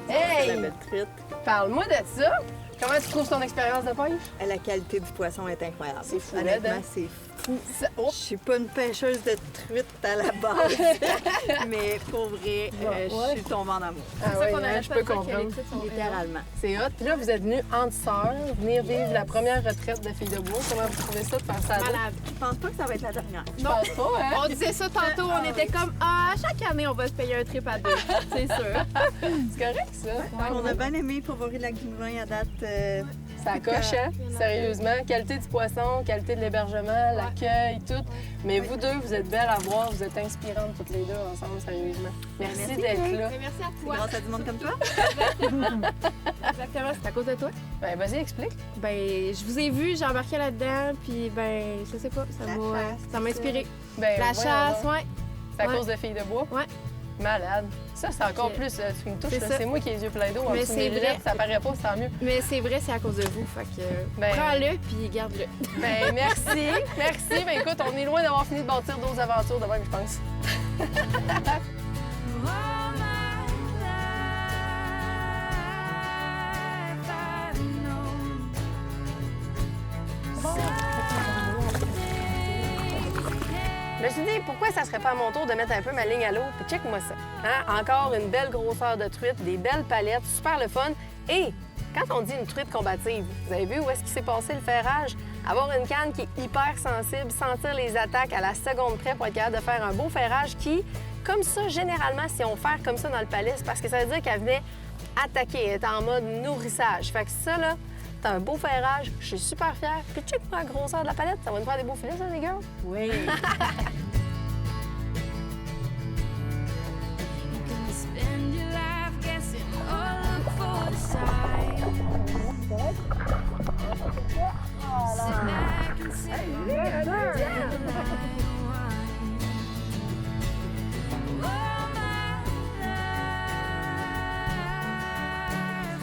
Hey! La belle truite. Parle-moi de ça! Comment tu trouves ton expérience de pêche? La qualité du poisson est incroyable. C'est fou, Honnêtement, hein? c'est fou. Oh. Je suis pas une pêcheuse de truite à la base, mais pour vrai, je suis tombée en amour. Ah oui, hein, je peux comprendre. Littéralement. C'est hot. Puis là, vous êtes venus entre sœurs, venir vivre la première retraite de filles de bois. Comment vous trouvez ça de faire ça à deux? Malade. Je pense pas que ça va être la dernière. Je pense pas, hein? On disait ça tantôt, on était comme chaque année, on va se payer un trip à deux. C'est sûr. C'est correct, ça? On a bien aimé Favori-Lac-du-Moulin à date. Ça coche, hein? Sérieusement. Qualité du poisson, qualité de l'hébergement, l'accueil, tout. Mais vous deux, vous êtes belles à voir, vous êtes inspirantes toutes les deux ensemble, sérieusement. Merci d'être là. Merci à toi. Grâce à du monde comme toi. Exactement, c'est à cause de toi. Ben, vas-y, explique. Ben, je vous ai vu, j'ai embarqué là-dedans, puis ben, je sais pas, ça m'a inspiré. Ben, La voyons chasse, donc. ouais. C'est à Ouais. cause de filles de bois? Ouais. Malade. Ça, c'est encore Puis, plus. Tu me touches, c'est là. ça. C'est moi qui ai les yeux pleins d'eau. Mais en dessous de c'est mes vrai. lunettes, ça paraît pas, c'est tant mieux. Mais c'est vrai, c'est à cause de vous, fait que Ben- prends-le, puis garde-le. Ben, merci. Merci. Ben, écoute, on est loin d'avoir fini de bâtir d'autres aventures de même, je pense. Je me suis dit, pourquoi ça serait pas à mon tour de mettre un peu ma ligne à l'eau? Puis check-moi ça. Hein? Encore une belle grosseur de truite, des belles palettes, super le fun. Et quand on dit une truite combative, vous avez vu où est-ce qu'il s'est passé le ferrage? Avoir une canne qui est hyper sensible, sentir les attaques à la seconde près pour être capable de faire un beau ferrage qui, comme ça, généralement, si on fait comme ça dans le palais, c'est parce que ça veut dire qu'elle venait attaquer, elle est en mode nourrissage. Fait que ça, là, c'est un beau ferrage, je suis super fière. Puis check-moi la grosseur de la palette, ça va nous faire des beaux filets, ça, les girls? Oui. Spend your life guessing or look for the sign. Sit back and sip your light. All my life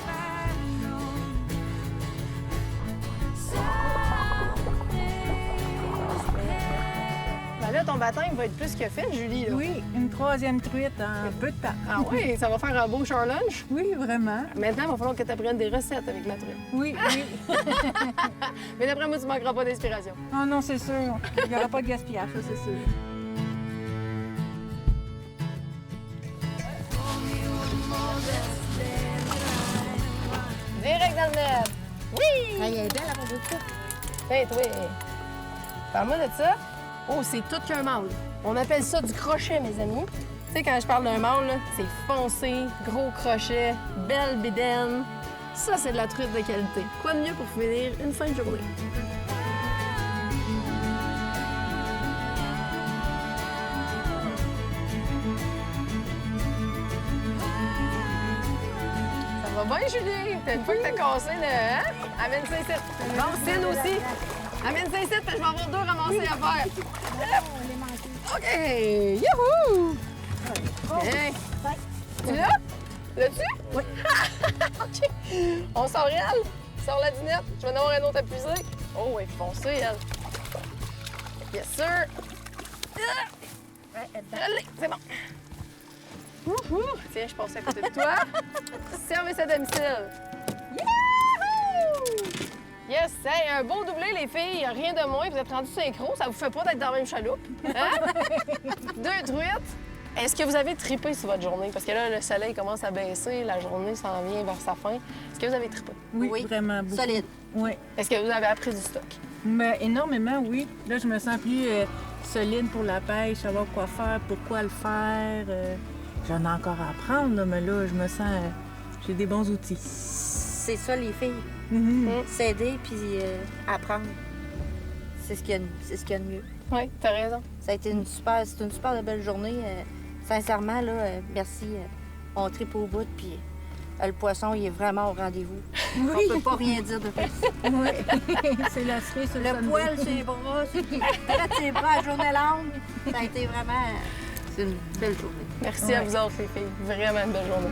I've known some things Ben là, ton baptême va être plus que fait, Julie, là. Oui, une troisième truite en peu de temps. Ah oui, ça va faire un beau short lunch? Oui, vraiment. Maintenant, il va falloir que tu apprennes des recettes avec la truite. Oui, oui. Mais d'après moi, tu manqueras pas d'inspiration. Ah non, c'est sûr. Il n'y aura pas de gaspillage, ça, c'est sûr. Direct dans le net. Oui! Elle est belle à propos de ça. Hey, toi. Parle-moi de ça. Oh, c'est tout qu'un mâle. On appelle ça du crochet, mes amis. Tu sais, quand je parle d'un mâle, là, c'est foncé, gros crochet, belle bédaine. Ça, c'est de la truite de qualité. Quoi de mieux pour finir une fin de journée? Ça va bien, Julie? T'as une fois que t'as cassé le... Hein? Amène ça ici. Bon, Cine aussi. Amène ça ici, je vais avoir deux ramassés à faire. OK! Youhou! Hey. Tu l'as? L'as-tu? Oui. OK. On sort elle. Sors la dinette. Je vais en avoir un autre à puiser. Oh, elle est foncée, elle. Yes, sir. Allez, c'est bon. Wouhou! Tiens, je passe à côté de toi. Service à domicile. Yahoo! Yes, hey, un beau doublé, les filles. Rien de moins. Vous êtes rendus synchro. Ça vous fait pas d'être dans la même chaloupe. Hein? Deux truites. Est-ce que vous avez trippé sur votre journée? Parce que là, le soleil commence à baisser, la journée s'en vient vers sa fin. Est-ce que vous avez trippé? Oui, vraiment beaucoup. Solide. Oui. Est-ce que vous avez appris du stock? Mais énormément, oui. Là, je me sens plus solide pour la pêche, savoir quoi faire, pourquoi le faire. J'en ai encore à apprendre, là, mais là, je me sens... j'ai des bons outils. C'est ça, les filles. S'aider puis apprendre. C'est ce qu'il y a de mieux. Oui, t'as raison. Ça a été une super belle journée. Sincèrement, là, merci. On tripe au bout, puis le poisson, il est vraiment au rendez-vous. Oui. On peut pas rien dire de plus. Oui, c'est la cerise sur le poil sur les bras, ses bras à journée longue. Ça a été vraiment... C'est une belle journée. Merci à vous autres, les filles. Vraiment une belle journée.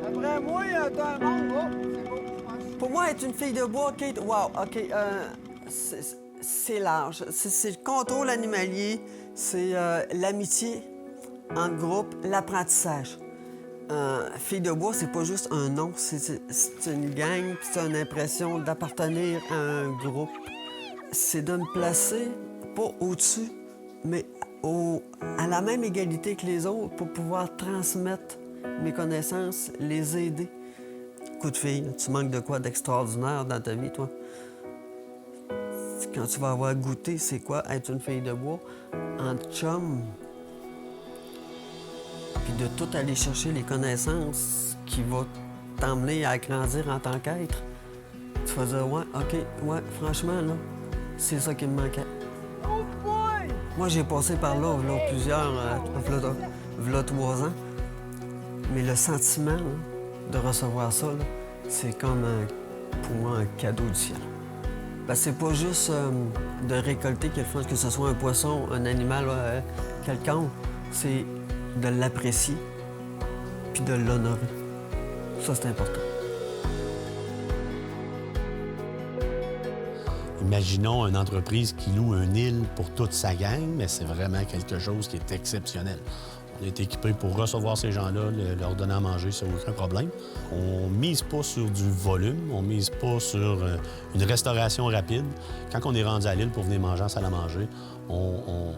Après moi, t'as un monde. Oh, c'est beau, je pense. Pour moi, être une fille de bois, Kate, wow, OK, c'est large. C'est le contrôle animalier, c'est l'amitié en groupe, l'apprentissage. Fille de bois, c'est pas juste un nom, c'est une gang, puis c'est une impression d'appartenir à un groupe. C'est de me placer, pas au-dessus, mais à la même égalité que les autres pour pouvoir transmettre mes connaissances, les aider. Coup de fille, tu manques de quoi d'extraordinaire dans ta vie, toi? Quand tu vas avoir goûté, c'est quoi être une fille de bois en chum? Puis de tout aller chercher les connaissances qui vont t'emmener à grandir en tant qu'être. Tu vas dire, ouais, OK, ouais, franchement, là, c'est ça qui me manquait. Oh boy! Moi, j'ai passé par là, plusieurs, v'là 3 ans. Mais le sentiment de recevoir ça, c'est comme, pour moi, un cadeau du ciel. Ben, c'est pas juste de récolter quelque chose, que ce soit un poisson, un animal quelconque, c'est de l'apprécier puis de l'honorer. Ça, c'est important. Imaginons une entreprise qui loue une île pour toute sa gang, mais c'est vraiment quelque chose qui est exceptionnel. On est équipé pour recevoir ces gens-là, leur donner à manger, ça aucun problème. On mise pas sur du volume, on mise pas sur une restauration rapide. Quand on est rendu à l'île pour venir manger en salle à manger, on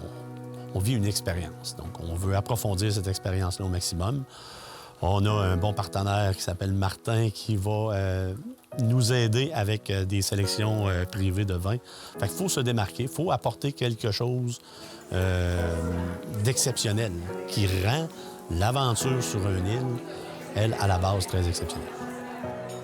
vit une expérience. Donc, on veut approfondir cette expérience-là au maximum. On a un bon partenaire qui s'appelle Martin qui va nous aider avec des sélections privées de vin. Fait qu'il faut se démarquer, il faut apporter quelque chose d'exceptionnel qui rend l'aventure sur une île, elle, à la base, très exceptionnelle.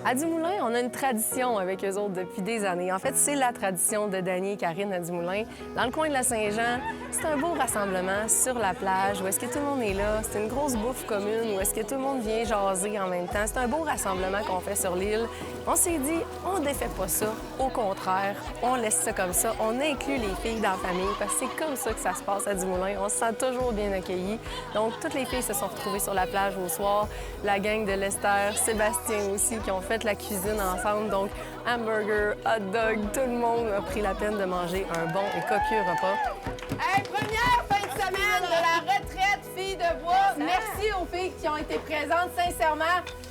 À Dumoulin, on a une tradition avec eux autres depuis des années. En fait, c'est la tradition de Danny et Karine à Dumoulin. Dans le coin de la Saint-Jean, c'est un beau rassemblement sur la plage où est-ce que tout le monde est là. C'est une grosse bouffe commune où est-ce que tout le monde vient jaser en même temps. C'est un beau rassemblement qu'on fait sur l'île. On s'est dit, on défait pas ça. Au contraire, on laisse ça comme ça. On inclut les filles dans la famille parce que c'est comme ça que ça se passe à Dumoulin. On se sent toujours bien accueillis. Donc, toutes les filles se sont retrouvées sur la plage au soir. La gang de Lester, Sébastien aussi, qui ont fait la cuisine ensemble. Donc, hamburger, hot dog, tout le monde a pris la peine de manger un bon et copieux repas. Hey, première fin de semaine de la retraite Filles de bois. Merci aux filles qui ont été présentes, sincèrement.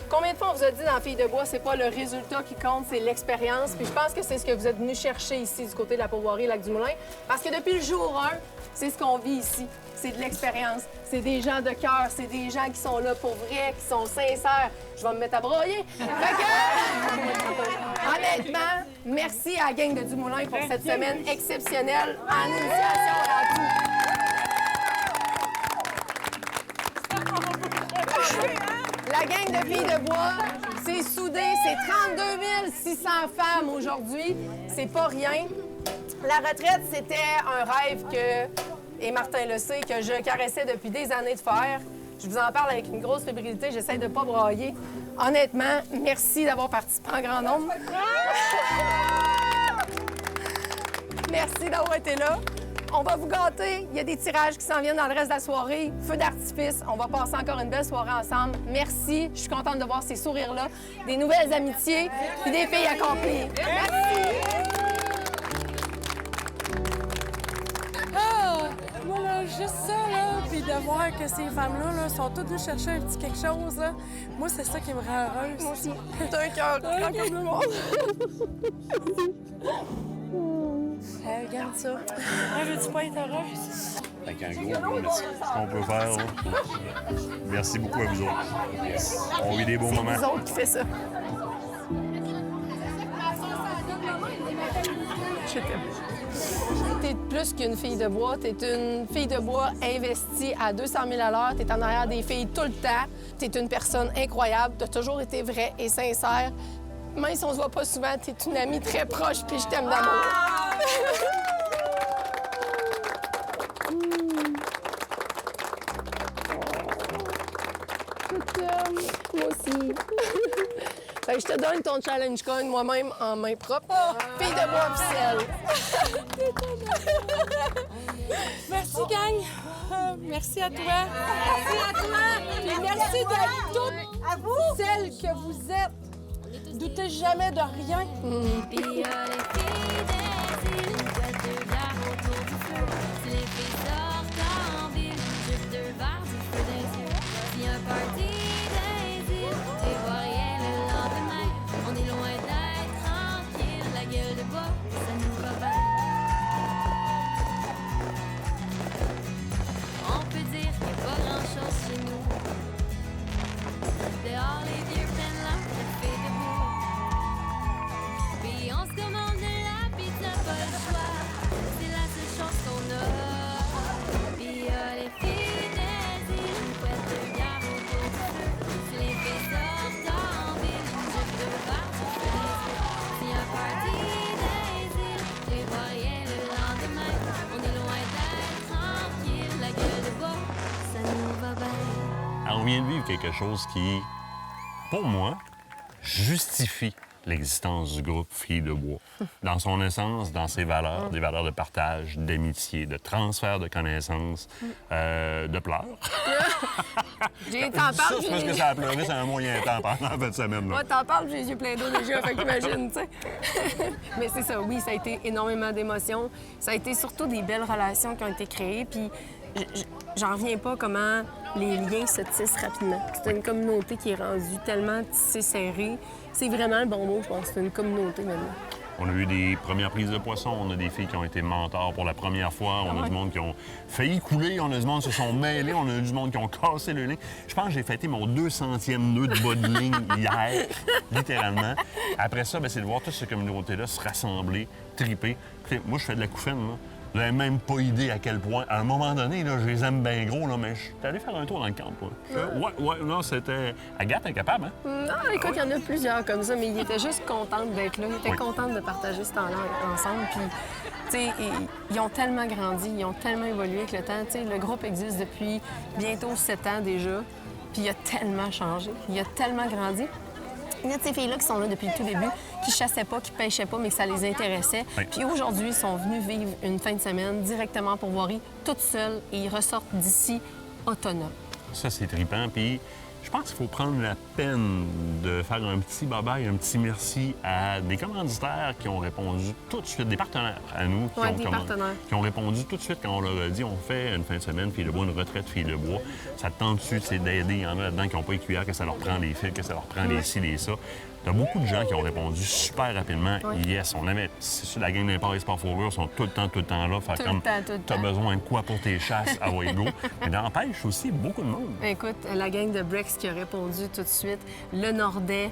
Combien de fois on vous a dit dans Filles de bois, c'est pas le résultat qui compte, c'est l'expérience. Puis je pense que c'est ce que vous êtes venus chercher ici du côté de la pourvoirie Lac-du-Moulin. Parce que depuis le jour 1, c'est ce qu'on vit ici. C'est de l'expérience. C'est des gens de cœur. C'est des gens qui sont là pour vrai, qui sont sincères. Je vais me mettre à broyer. Honnêtement, merci à la gang de Dumoulin pour cette semaine exceptionnelle en initiation à tout. La gang de Filles de bois, c'est soudé, c'est 32 600 femmes aujourd'hui. C'est pas rien. La retraite, c'était un rêve que, et Martin le sait, que je caressais depuis des années de faire. Je vous en parle avec une grosse fébrilité, j'essaie de ne pas brailler. Honnêtement, merci d'avoir participé en grand nombre. Merci d'avoir été là. On va vous gâter. Il y a des tirages qui s'en viennent dans le reste de la soirée. Feu d'artifice. On va passer encore une belle soirée ensemble. Merci. Je suis contente de voir ces sourires-là. Des nouvelles amitiés et des filles accomplies. Merci. Moi, là, juste ça, là, puis de voir que ces femmes-là là, sont toutes venues chercher un petit quelque chose, là, moi, c'est ça qui me rend heureuse. Moi aussi. T'as un cœur grand comme le monde. Regarde ça. Moi, veux-tu pas être heureuse? Avec un gros merci. Ce qu'on peut faire, là. Merci beaucoup à vous autres. On vit des beaux moments. C'est vous autres qui fait ça. Je t'aime. T'es plus qu'une fille de bois. T'es une fille de bois investie à 200 000 à l'heure. T'es en arrière des filles tout le temps. T'es une personne incroyable. T'as toujours été vraie et sincère. Même si on se voit pas souvent, t'es une amie très proche, puis je t'aime d'amour. Je t'aime. Moi aussi. Fait que je te donne ton challenge coin moi-même en main propre. Fille de bois officielle. Merci, gang. Merci à toi. Merci à toi. Et merci d'être toutes celles que vous êtes. Doutez jamais de rien. Puis les filles des îles, boîte de bière autour du feu. Si les filles sortent en ville, juste 2 verres du feu des yeux. Si un party des îles, et vois rien le lendemain. On est loin d'être tranquille, la gueule de bois, ça nous va bien. On peut dire qu'il n'y a pas grand-chose chez nous. Dehors, les vieux prennent leur café debout. Puis on se commande de la pizza, pas le choix. C'est la seule chose qu'on a. Puis les filles des îles, une couette de bière autour du feu. Si les filles sortent en ville, juste 2 verres du feu des yeux. Si un party des îles, tu vois rien le lendemain. On est loin d'être tranquille, la gueule de bois, ça nous va bien. Alors, on vient de vivre quelque chose qui, pour moi, justifie l'existence du groupe Filles de Bois. Dans son essence, dans ses valeurs, des valeurs de partage, d'amitié, de transfert de connaissances, de pleurs. T'en parles, Je pense que ça a pleuré, c'est un moyen temps pendant 20 semaines. Moi, t'en parles, j'ai les yeux pleins d'eau déjà, fait qu'imagine, tu sais. Mais c'est ça, oui, ça a été énormément d'émotions. Ça a été surtout des belles relations qui ont été créées, puis j'en reviens pas comment les liens se tissent rapidement. C'est une communauté qui est rendue tellement tissée, serrée. C'est vraiment le bon mot, je pense. C'est une communauté maintenant. On a eu des premières prises de poisson, on a des filles qui ont été mentors pour la première fois, on a du monde qui ont failli couler, on a du monde qui se sont mêlés, on a du monde qui ont cassé le lien. Je pense que j'ai fêté mon 200e nœud de bas de ligne hier, littéralement. Après ça, c'est de voir toute cette communauté-là se rassembler, triper. Écoutez, moi, je fais de la couffaine, là. Vous n'avez même pas idée à quel point. À un moment donné, là, je les aime bien gros, là, mais je suis allé faire un tour dans le camp. Ouais, non, c'était... Agathe est capable, hein? Non, écoute, il y en a plusieurs comme ça, mais ils étaient juste contents d'être là. Ils étaient contents de partager ce temps-là ensemble. Puis, tu sais, ils ont tellement grandi, ils ont tellement évolué avec le temps. Tu sais, le groupe existe depuis bientôt 7 ans déjà, puis il a tellement changé, il a tellement grandi. Il y a de ces filles-là qui sont là depuis le tout début, qui chassaient pas, qui pêchaient pas, mais que ça les intéressait. Oui. Puis aujourd'hui, ils sont venus vivre une fin de semaine directement pour Voirie, toutes seules, et ils ressortent d'ici autonomes. Ça, c'est trippant. Puis je pense qu'il faut prendre la peine de faire un petit bye-bye, un petit merci à des commanditaires qui ont répondu tout de suite, des partenaires à nous qui ont répondu tout de suite quand on leur a dit on fait une fin de semaine, Filles de Bois, une retraite Filles de Bois. Ça te tente dessus, c'est d'aider. Il y en a là-dedans qui n'ont pas les cuillères, que ça leur prend les fils, que ça leur prend les ci, les ça. Il y a beaucoup de gens qui ont répondu super rapidement. Yes, on avait. C'est sûr, la gang d'Import et Sport Fourrure sont tout le temps là. Faire comme t'as besoin de quoi pour tes chasses à Waygo. Mais dans la pêche aussi, beaucoup de monde. Écoute, la gang de Brex qui a répondu tout de suite. Le Nordais,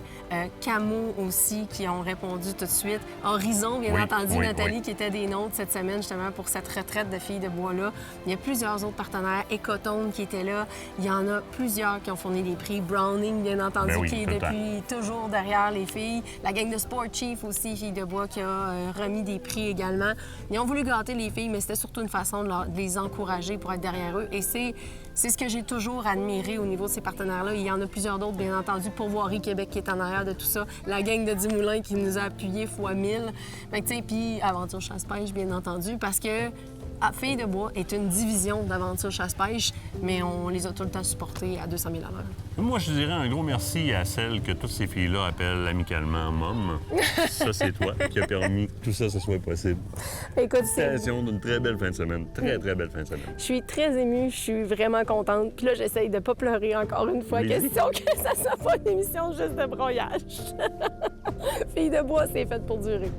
Camo aussi qui ont répondu tout de suite. Horizon, bien entendu, Nathalie qui était des nôtres cette semaine justement pour cette retraite de Filles de Bois-là. Il y a plusieurs autres partenaires. Ecotone qui était là. Il y en a plusieurs qui ont fourni des prix. Browning, bien entendu, qui est depuis toujours derrière derrière les filles. La gang de Sport Chief aussi, Filles de Bois, qui a remis des prix également. Ils ont voulu gâter les filles, mais c'était surtout une façon de les encourager pour être derrière eux. Et c'est ce que j'ai toujours admiré au niveau de ces partenaires-là. Il y en a plusieurs d'autres, bien entendu. Pourvoirie Québec qui est en arrière de tout ça. La gang de Dumoulin qui nous a appuyés fois 1000. Puis Aventure Chasse-Pêche, bien entendu, parce que Filles de Bois est une division d'Aventure Chasse-Pêche, mais on les a tout le temps supportés à 200 000 à l'heure. Moi, je dirais un gros merci à celle que toutes ces filles-là appellent amicalement Mom. Ça, c'est toi qui a permis que tout ça soit possible. Écoute, Félicitations d'une très belle fin de semaine. Très, très belle fin de semaine. Je suis très émue, je suis vraiment contente. Puis là, j'essaye de pas pleurer encore une fois. Question que ça soit pas une émission juste de broyage. Filles de Bois, c'est fait pour durer.